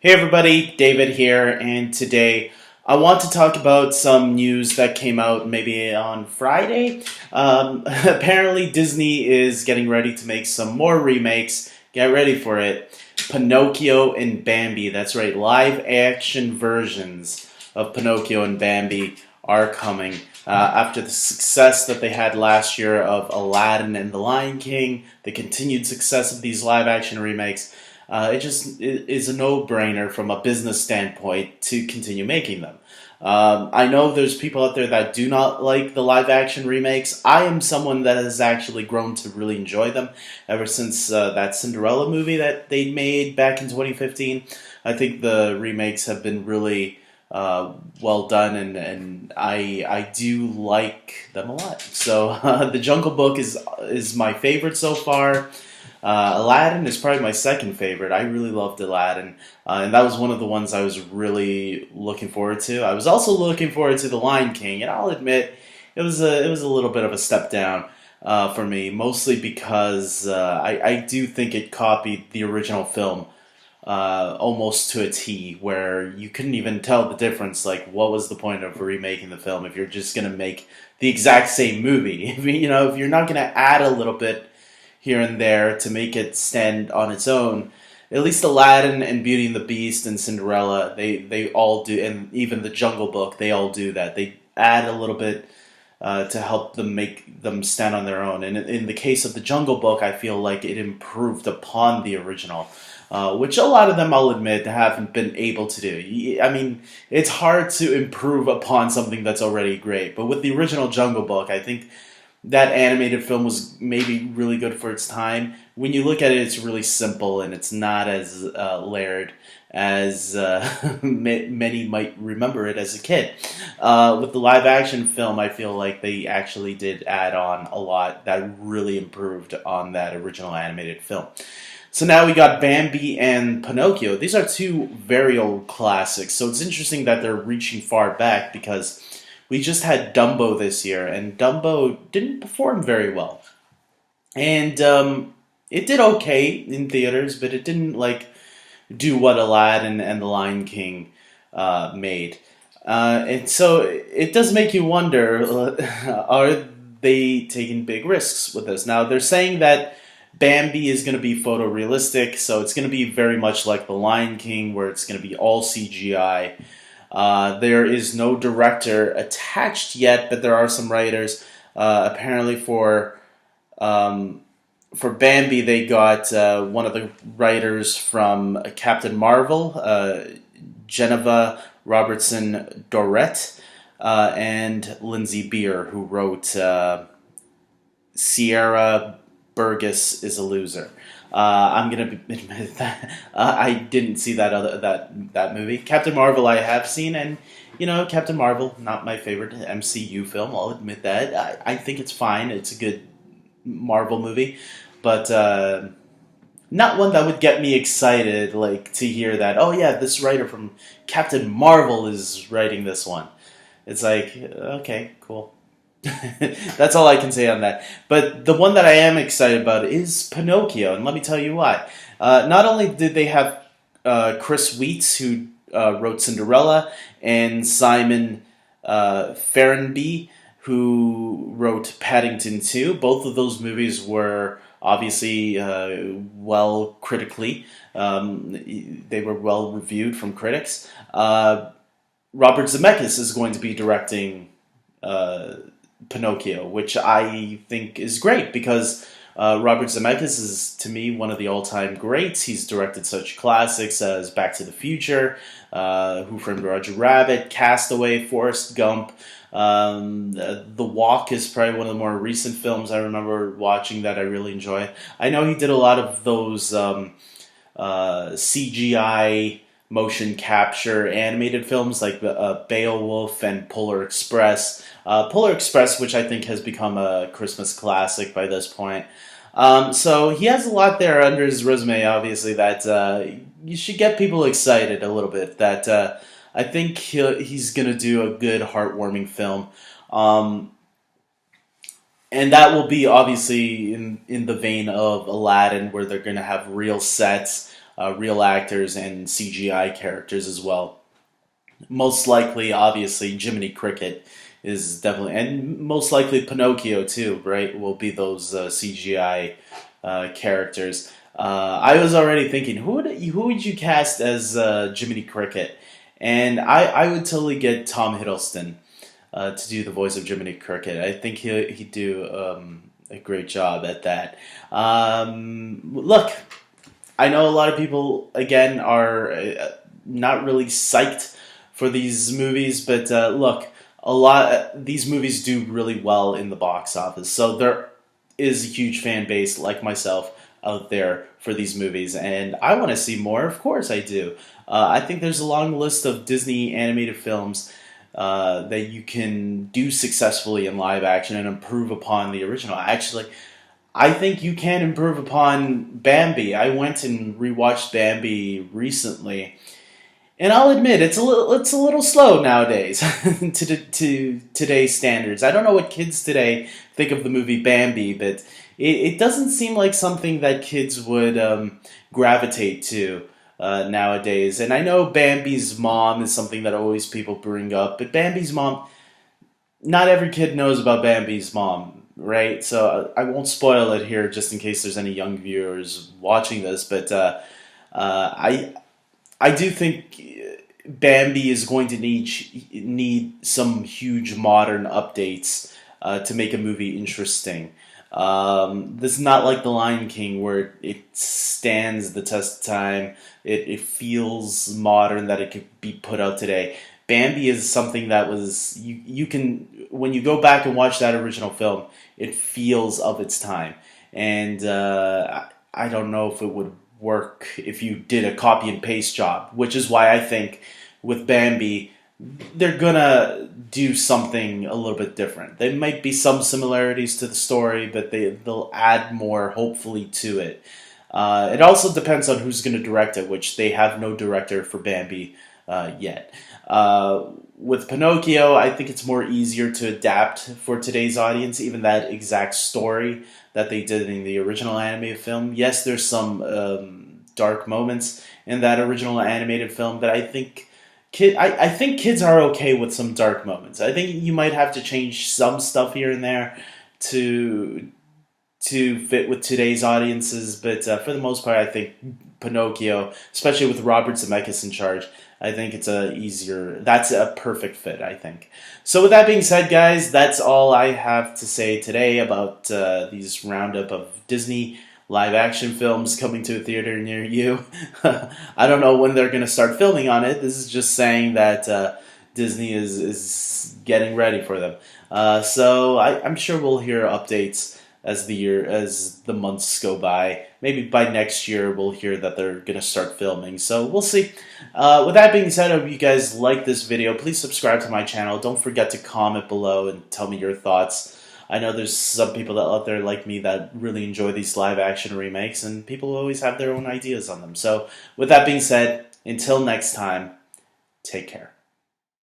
Hey everybody, David here, and today I want to talk about some news that came out maybe on Friday. Apparently, Disney is getting ready to make some more remakes. Get ready for it. Pinocchio and Bambi, that's right, live action versions of Pinocchio and Bambi are coming. After the success that they had last year of Aladdin and The Lion King, the continued success of these live action remakes, it is a no-brainer from a business standpoint to continue making them. I know there's people out there that do not like the live-action remakes. I am someone that has actually grown to really enjoy them ever since that Cinderella movie that they made back in 2015. I think the remakes have been really well done, and I do like them a lot. So The Jungle Book is my favorite so far. Aladdin is probably my second favorite. I really loved Aladdin, and that was one of the ones I was really looking forward to. I was also looking forward to The Lion King, and I'll admit it was a little bit of a step down for me, mostly because I do think it copied the original film almost to a T, where you couldn't even tell the difference. Like, what was the point of remaking the film if you're just gonna make the exact same movie? If you're not gonna add a little bit here and there to make it stand on its own. At least Aladdin and Beauty and the Beast and Cinderella, they all do, and even the Jungle Book, they all do that. They add a little bit to help them make them stand on their own. And in the case of the Jungle Book, I feel like it improved upon the original, which a lot of them, I'll admit, haven't been able to do. I mean, it's hard to improve upon something that's already great. But with the original Jungle Book, I think that animated film was maybe really good for its time. When you look at it, it's really simple and it's not as layered as many might remember it as a kid. With the live action film, I feel like they actually did add on a lot that really improved on that original animated film. So now we got Bambi and Pinocchio. These are two very old classics, so it's interesting that they're reaching far back because we just had Dumbo this year, and Dumbo didn't perform very well. And it did okay in theaters, but it didn't do what Aladdin and The Lion King made. And so it does make you wonder, are they taking big risks with this? Now, they're saying that Bambi is going to be photorealistic, so it's going to be very much like The Lion King, where it's going to be all CGI. There is no director attached yet, but there are some writers. Apparently, for Bambi, they got one of the writers from Captain Marvel, Geneva Robertson Dorrit, and Lindsay Beer, who wrote Sierra Burgess is a Loser. I'm gonna admit that I didn't see that movie. Captain Marvel I have seen, and Captain Marvel, not my favorite MCU film. I'll admit that. I think it's fine. It's a good Marvel movie, but not one that would get me excited, like to hear that. Oh yeah, this writer from Captain Marvel is writing this one. It's like, okay, cool. That's all I can say on that. But the one that I am excited about is Pinocchio, and let me tell you why. Not only did they have Chris Weitz, who wrote Cinderella, and Simon Ferrenby, who wrote Paddington 2. Both of those movies were obviously well critically. They were well reviewed from critics. Robert Zemeckis is going to be directing Pinocchio, which I think is great because Robert Zemeckis is, to me, one of the all-time greats. He's directed such classics as Back to the Future, Who Framed Roger Rabbit, Castaway, Forrest Gump. The Walk is probably one of the more recent films I remember watching that I really enjoy. I know he did a lot of those CGI motion capture animated films like Beowulf and Polar Express. Polar Express, which I think has become a Christmas classic by this point. So he has a lot there under his resume, obviously, that you should get people excited a little bit. That I think he's going to do a good, heartwarming film. And that will be obviously in the vein of Aladdin, where they're going to have real sets. real actors and CGI characters as well. Most likely, obviously, Jiminy Cricket is definitely, and most likely Pinocchio too, right? Will be those CGI characters. I was already thinking, who would you cast as Jiminy Cricket? And I would totally get Tom Hiddleston to do the voice of Jiminy Cricket. I think he'd do a great job at that. Look, I know a lot of people again are not really psyched for these movies, but look, these movies do really well in the box office. So there is a huge fan base like myself out there for these movies, and I want to see more. Of course, I do. I think there's a long list of Disney animated films that you can do successfully in live action and improve upon the original. Actually, I think you can improve upon Bambi. I went and rewatched Bambi recently, and I'll admit it's a little slow nowadays to today's standards. I don't know what kids today think of the movie Bambi, but it doesn't seem like something that kids would gravitate to nowadays. And I know Bambi's mom is something that always people bring up, but Bambi's mom, not every kid knows about Bambi's mom, right? So I won't spoil it here just in case there's any young viewers watching this, but I do think Bambi is going to need some huge modern updates to make a movie interesting. This is not like The Lion King where it stands the test of time. It feels modern, that it could be put out today. Bambi is something that was you can, when you go back and watch that original film, it feels of its time, and I don't know if it would work if you did a copy and paste job, which is why I think with Bambi they're gonna do something a little bit different. There might be some similarities to the story, but they'll add more, hopefully, to it. It also depends on who's going to direct it, which they have no director for Bambi yet. With Pinocchio, I think it's more easier to adapt for today's audience, even that exact story that they did in the original animated film. Yes, there's some dark moments in that original animated film, but I think I think kids are okay with some dark moments. I think you might have to change some stuff here and there to fit with today's audiences, but for the most part, I think Pinocchio, especially with Robert Zemeckis in charge, I think that's a perfect fit, I think. So with that being said, guys, that's all I have to say today about these roundup of Disney live-action films coming to a theater near you. I don't know when they're going to start filming on it. This is just saying that Disney is getting ready for them. So I'm sure we'll hear updates as the months go by. Maybe by next year we'll hear that they're going to start filming. So we'll see. With that being said, I hope you guys like this video. Please subscribe to my channel. Don't forget to comment below and tell me your thoughts. I know there's some people out there like me that really enjoy these live action remakes, and people always have their own ideas on them. So with that being said, until next time, take care.